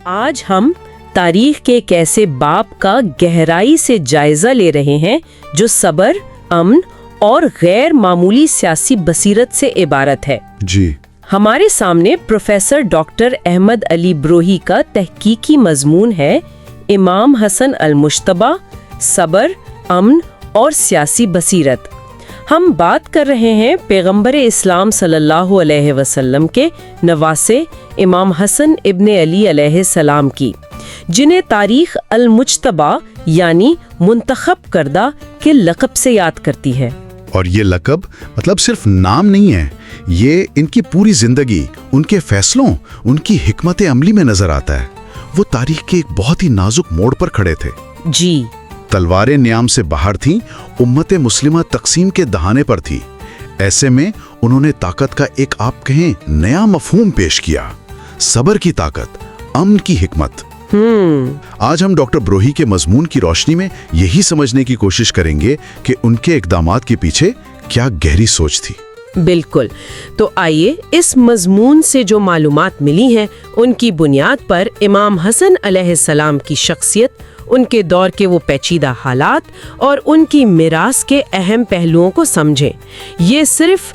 آج ہم تاریخ کے ایک ایسے باب کا گہرائی سے جائزہ لے رہے ہیں جو صبر، امن اور غیر معمولی سیاسی بصیرت سے عبارت ہے۔ جی ہمارے سامنے پروفیسر ڈاکٹر احمد علی بروہی کا تحقیقی مضمون ہے امام حسن المجتبی، صبر، امن اور سیاسی بصیرت۔ ہم بات کر رہے ہیں پیغمبر اسلام صلی اللہ علیہ وسلم کے نواسے امام حسن ابن علی علیہ السلام کی، جنہیں تاریخ المجتبی یعنی منتخب کردہ کے لقب سے یاد کرتی ہے۔ اور یہ لقب مطلب صرف نام نہیں ہے، یہ ان کی پوری زندگی، ان کے فیصلوں، ان کی حکمت عملی میں نظر آتا ہے۔ وہ تاریخ کے ایک بہت ہی نازک موڑ پر کھڑے تھے۔ جی، تلواریں نیام سے باہر تھیں، امت مسلمہ تقسیم کے دہانے پر تھی۔ ایسے میں انہوں نے طاقت کا ایک آپ کہیں نیا مفہوم پیش کیا، صبر کی طاقت، امن کی حکمت۔ آج ہم ڈاکٹر بروہی کے مضمون کی روشنی میں یہی سمجھنے کی کوشش کریں گے کہ ان کے اقدامات کے پیچھے کیا گہری سوچ تھی۔ بالکل۔ تو آئیے اس مضمون سے جو معلومات ملی ہیں ان کی بنیاد پر امام حسن علیہ السلام کی شخصیت، ان کے دور کے وہ پیچیدہ حالات اور ان کی میراث کے اہم پہلوؤں کو سمجھیں۔ یہ صرف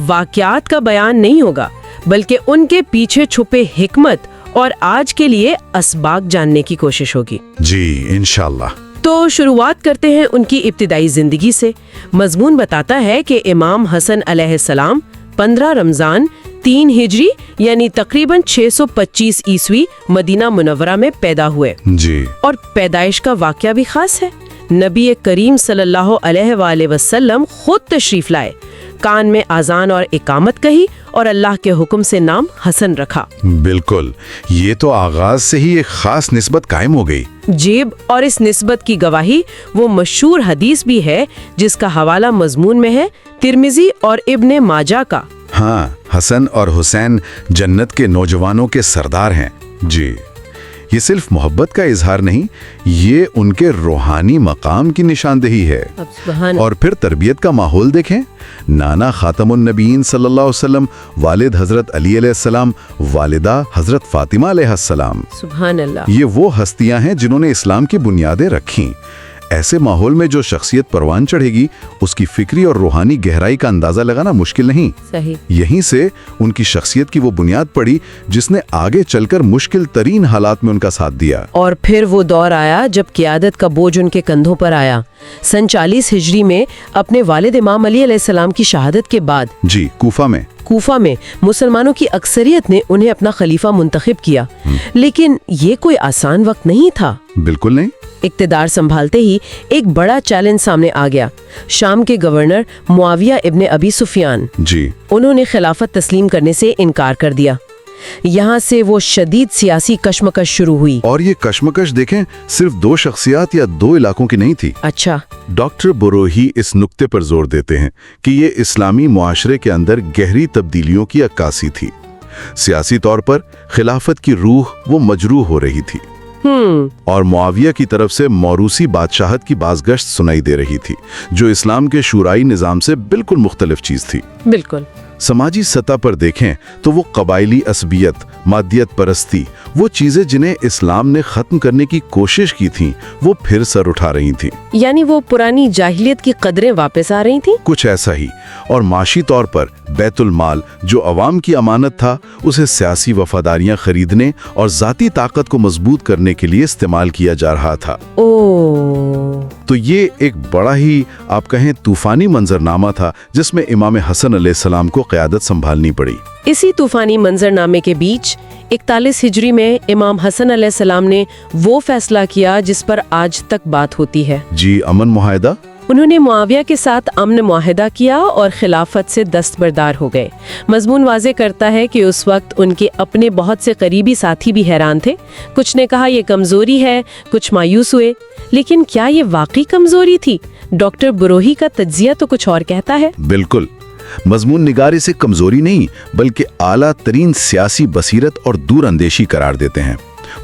واقعات کا بیان نہیں ہوگا، بلکہ ان کے پیچھے چھپے حکمت اور آج کے لیے اسباق جاننے کی کوشش ہوگی۔ جی انشاءاللہ۔ تو شروعات کرتے ہیں ان کی ابتدائی زندگی سے۔ مضمون بتاتا ہے کہ امام حسن علیہ السلام 15 رمضان 3 ہجری یعنی تقریباً 625 عیسوی مدینہ منورہ میں پیدا ہوئے۔ جی، اور پیدائش کا واقعہ بھی خاص ہے۔ نبی کریم صلی اللہ علیہ وآلہ وسلم خود تشریف لائے، کان میں اذان اور اقامت کہی اور اللہ کے حکم سے نام حسن رکھا۔ بالکل، یہ تو آغاز سے ہی ایک خاص نسبت قائم ہو گئی۔ جیب اور اس نسبت کی گواہی وہ مشہور حدیث بھی ہے جس کا حوالہ مضمون میں ہے، ترمذی اور ابن ماجہ کا۔ ہاں، حسن اور حسین جنت کے نوجوانوں کے سردار ہیں۔ جی، یہ صرف محبت کا اظہار نہیں، یہ ان کے روحانی مقام کی نشاندہی ہے۔ اور پھر تربیت کا ماحول دیکھیں، نانا خاتم النبیین صلی اللہ علیہ وسلم، والد حضرت علی علیہ السلام، والدہ حضرت فاطمہ علیہ السلام۔ سبحان اللہ۔ یہ وہ ہستیاں ہیں جنہوں نے اسلام کی بنیادیں رکھیں۔ ایسے ماحول میں جو شخصیت پروان چڑھے گی، اس کی فکری اور روحانی گہرائی کا اندازہ لگانا مشکل نہیں۔ صحیح۔ یہیں سے ان کی شخصیت کی وہ بنیاد پڑی جس نے آگے چل کر مشکل ترین حالات میں ان کا ساتھ دیا۔ اور پھر وہ دور آیا جب قیادت کا بوجھ ان کے کندھوں پر آیا۔ سن 40 ہجری میں اپنے والد امام علی علیہ السلام کی شہادت کے بعد جی، کوفہ میں مسلمانوں کی اکثریت نے انہیں اپنا خلیفہ منتخب کیا۔ لیکن یہ کوئی آسان وقت نہیں تھا۔ بالکل نہیں۔ اقتدار سنبھالتے ہی ایک بڑا چیلنج سامنے آ گیا۔ شام کے گورنر معاویہ ابن ابی سفیان، جی، انہوں نے خلافت تسلیم کرنے سے انکار کر دیا۔ یہاں سے وہ شدید سیاسی کشمکش شروع ہوئی۔ اور یہ کشمکش دیکھیں، صرف 2 شخصیات یا 2 علاقوں کی نہیں تھی۔ اچھا۔ ڈاکٹر بروہی اس نقطے پر زور دیتے ہیں کہ یہ اسلامی معاشرے کے اندر گہری تبدیلیوں کی عکاسی تھی۔ سیاسی طور پر خلافت کی روح وہ مجروح ہو رہی تھی، اور معاویہ کی طرف سے موروثی بادشاہت کی بازگشت سنائی دے رہی تھی، جو اسلام کے شورائی نظام سے بالکل مختلف چیز تھی۔ بالکل۔ سماجی سطح پر دیکھیں تو وہ قبائلی عصبیت، مادیت پرستی، وہ چیزیں جنہیں اسلام نے ختم کرنے کی کوشش کی تھیں، وہ پھر سر اٹھا رہی تھیں۔ یعنی وہ پرانی جاہلیت کی قدریں واپس آ رہی تھیں۔ کچھ ایسا ہی۔ اور معاشی طور پر بیت المال جو عوام کی امانت تھا، اسے سیاسی وفاداریاں خریدنے اور ذاتی طاقت کو مضبوط کرنے کے لیے استعمال کیا جا رہا تھا۔ تو یہ ایک بڑا ہی آپ کہیں طوفانی منظرنامہ تھا جس میں امام حسن علیہ السلام کو قیادت سنبھالنی پڑی۔ اسی طوفانی منظرنامے کے بیچ 41 ہجری میں امام حسن علیہ السلام نے وہ فیصلہ کیا جس پر آج تک بات ہوتی ہے۔ جی، امن معاہدہ۔ انہوں نے معاویہ کے ساتھ امن معاہدہ کیا اور خلافت سے دستبردار ہو گئے۔ مضمون واضح کرتا ہے کہ اس وقت ان کے اپنے بہت سے قریبی ساتھی بھی حیران تھے۔ کچھ نے کہا یہ کمزوری ہے، کچھ مایوس ہوئے۔ لیکن کیا یہ واقعی کمزوری تھی؟ ڈاکٹر بروہی کا تجزیہ تو کچھ اور کہتا ہے۔ بالکل، مضمون نگار اسے کمزوری نہیں بلکہ اعلیٰ ترین سیاسی بصیرت اور دور اندیشی قرار دیتے ہیں۔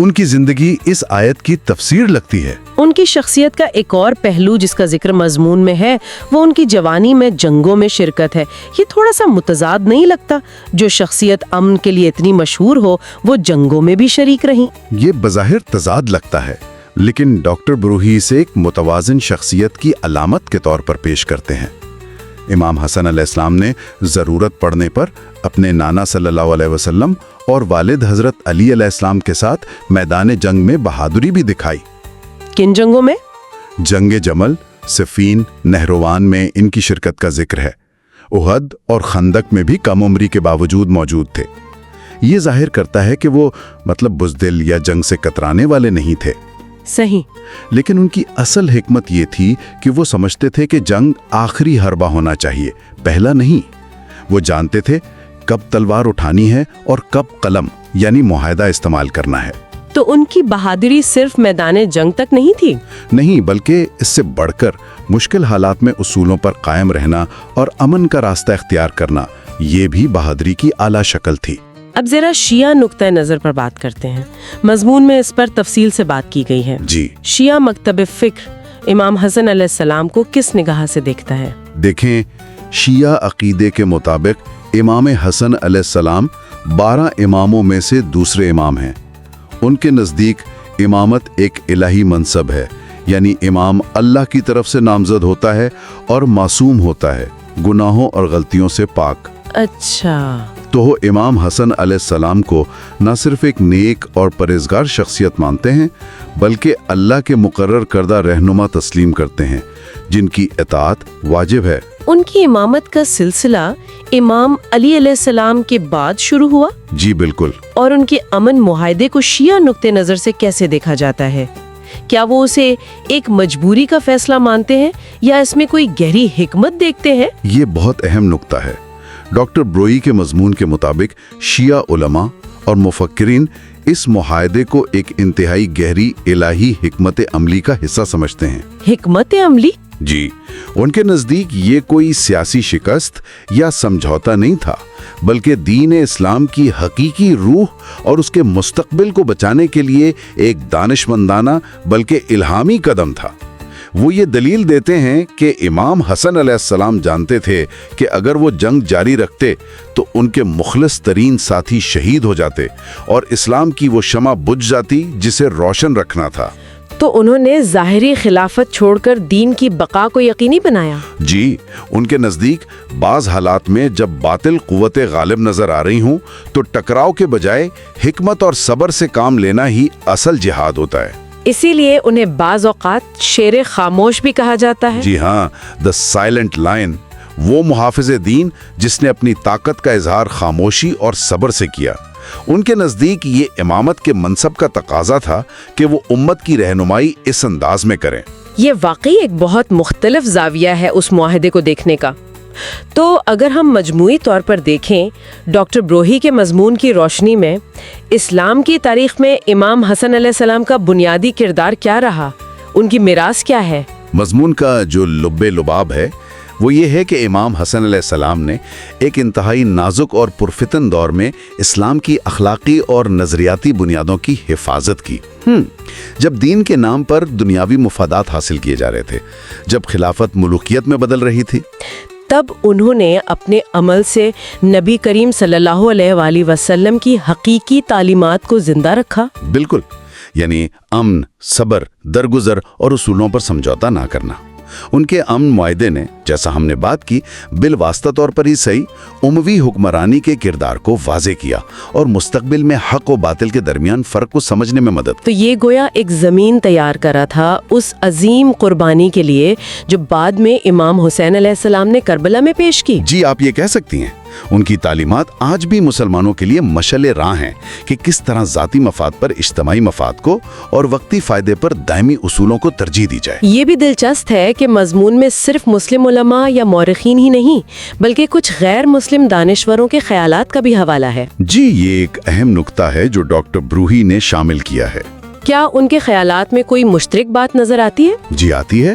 ان کی زندگی اس آیت کی تفسیر لگتی ہے۔ ان کی شخصیت کا ایک اور پہلو جس کا ذکر مضمون میں ہے وہ ان کی جوانی میں جنگوں میں شرکت ہے۔ یہ تھوڑا سا متضاد نہیں لگتا؟ جو شخصیت امن کے لیے اتنی مشہور ہو وہ جنگوں میں بھی شریک رہیں۔ یہ بظاہر تضاد لگتا ہے، لیکن ڈاکٹر بروہی اسے ایک متوازن شخصیت کی علامت کے طور پر پیش کرتے ہیں۔ امام حسن علیہ السلام نے ضرورت پڑنے پر اپنے نانا صلی اللہ علیہ وسلم اور والد حضرت علی علیہ السلام کے ساتھ میدان جنگ میں بہادری بھی دکھائی۔ کن جنگوں میں؟ جنگ جمل، صفین، نہروان میں ان کی شرکت کا ذکر ہے۔ احد اور خندق میں بھی کم عمری کے باوجود موجود تھے۔ یہ ظاہر کرتا ہے کہ وہ بزدل یا جنگ سے کترانے والے نہیں تھے۔ صحیح۔ لیکن ان کی اصل حکمت یہ تھی کہ وہ سمجھتے تھے کہ جنگ آخری حربہ ہونا چاہیے، پہلا نہیں۔ وہ جانتے تھے کب تلوار اٹھانی ہے اور کب قلم یعنی معاہدہ استعمال کرنا ہے۔ تو ان کی بہادری صرف میدان جنگ تک نہیں تھی؟ نہیں، بلکہ اس سے بڑھ کر مشکل حالات میں اصولوں پر قائم رہنا اور امن کا راستہ اختیار کرنا، یہ بھی بہادری کی اعلیٰ شکل تھی۔ اب ذرا شیعہ نقطہ نظر پر بات کرتے ہیں۔ مضمون میں اس پر تفصیل سے بات کی گئی ہے۔ جی، شیعہ مکتب فکر امام حسن علیہ السلام کو کس نگاہ سے دیکھتا ہے؟ دیکھیں، شیعہ عقیدے کے مطابق امام حسن علیہ السلام 12 اماموں میں سے دوسرے امام ہیں۔ ان کے نزدیک امامت ایک الہی منصب ہے، یعنی امام اللہ کی طرف سے نامزد ہوتا ہے اور معصوم ہوتا ہے، گناہوں اور غلطیوں سے پاک۔ اچھا، تو وہ امام حسن علیہ السلام کو نہ صرف ایک نیک اور پرہیزگار شخصیت مانتے ہیں، بلکہ اللہ کے مقرر کردہ رہنما تسلیم کرتے ہیں، جن کی اطاعت واجب ہے۔ ان کی امامت کا سلسلہ امام علی علیہ السلام کے بعد شروع ہوا؟ جی بالکل۔ اور ان کے امن معاہدے کو شیعہ نقطہ نظر سے کیسے دیکھا جاتا ہے؟ کیا وہ اسے ایک مجبوری کا فیصلہ مانتے ہیں یا اس میں کوئی گہری حکمت دیکھتے ہیں؟ یہ بہت اہم نقطہ ہے۔ ڈاکٹر بروئی کے مضمون کے مطابق شیعہ علماء اور مفکرین اس معاہدے کو ایک انتہائی گہری الہی حکمت عملی کا حصہ سمجھتے ہیں۔ حکمت عملی؟ جی، ان کے نزدیک یہ کوئی سیاسی شکست یا سمجھوتا نہیں تھا، بلکہ دین اسلام کی حقیقی روح اور اس کے مستقبل کو بچانے کے لیے ایک دانشمندانہ بلکہ الہامی قدم تھا۔ وہ یہ دلیل دیتے ہیں کہ امام حسن علیہ السلام جانتے تھے کہ اگر وہ جنگ جاری رکھتے تو ان کے مخلص ترین ساتھی شہید ہو جاتے اور اسلام کی وہ شمع بجھ جاتی جسے روشن رکھنا تھا۔ تو انہوں نے ظاہری خلافت چھوڑ کر دین کی بقا کو یقینی بنایا؟ جی، ان کے نزدیک بعض حالات میں جب باطل قوت غالب نظر آ رہی ہوں تو ٹکراؤ کے بجائے حکمت اور صبر سے کام لینا ہی اصل جہاد ہوتا ہے۔ اسی لیے انہیں بعض اوقات شیر خاموش بھی کہا جاتا ہے۔ جی ہاں، دا سائلنٹ لائن، وہ محافظ دین جس نے اپنی طاقت کا اظہار خاموشی اور صبر سے کیا۔ ان کے نزدیک یہ امامت کے منصب کا تقاضا تھا کہ وہ امت کی رہنمائی اس انداز میں کریں۔ یہ واقعی ایک بہت مختلف زاویہ ہے اس معاہدے کو دیکھنے کا۔ تو اگر ہم مجموعی طور پر دیکھیں ڈاکٹر بروہی کے مضمون کی روشنی میں اسلام کی تاریخ میں امام حسن علیہ السلام کا بنیادی کردار کیا رہا، ان کی میراث کیا ہے؟ مضمون کا جو لب لباب ہے وہ یہ ہے کہ امام حسن علیہ السلام نے ایک انتہائی نازک اور پرفتن دور میں اسلام کی اخلاقی اور نظریاتی بنیادوں کی حفاظت کی۔ جب دین کے نام پر دنیاوی مفادات حاصل کیے جا رہے تھے، جب خلافت ملوکیت میں بدل رہی تھی، تب انہوں نے اپنے عمل سے نبی کریم صلی اللہ علیہ وآلہ وسلم کی حقیقی تعلیمات کو زندہ رکھا۔ بالکل، یعنی امن، صبر، درگزر اور اصولوں پر سمجھوتا نہ کرنا۔ ان کے امن معاہدے نے، جیسا ہم نے بات کی، بالواسطہ طور پر ہی صحیح اموی حکمرانی کے کردار کو واضح کیا اور مستقبل میں حق و باطل کے درمیان فرق کو سمجھنے میں مدد۔ تو یہ گویا ایک زمین تیار کرا تھا اس عظیم قربانی کے لیے جو بعد میں امام حسین علیہ السلام نے کربلا میں پیش کی۔ جی، آپ یہ کہہ سکتی ہیں ان کی تعلیمات آج بھی مسلمانوں کے لیے مشعل راہ ہیں کہ کس طرح ذاتی مفاد پر اجتماعی مفاد کو اور وقتی فائدے پر دائمی اصولوں کو ترجیح دی جائے۔ یہ بھی دلچسپ ہے کہ مضمون میں صرف مسلم علماء یا مورخین ہی نہیں بلکہ کچھ غیر مسلم دانشوروں کے خیالات کا بھی حوالہ ہے۔ جی، یہ ایک اہم نقطہ ہے جو ڈاکٹر بروہی نے شامل کیا ہے۔ کیا ان کے خیالات میں کوئی مشترک بات نظر آتی ہے؟ جی آتی ہے۔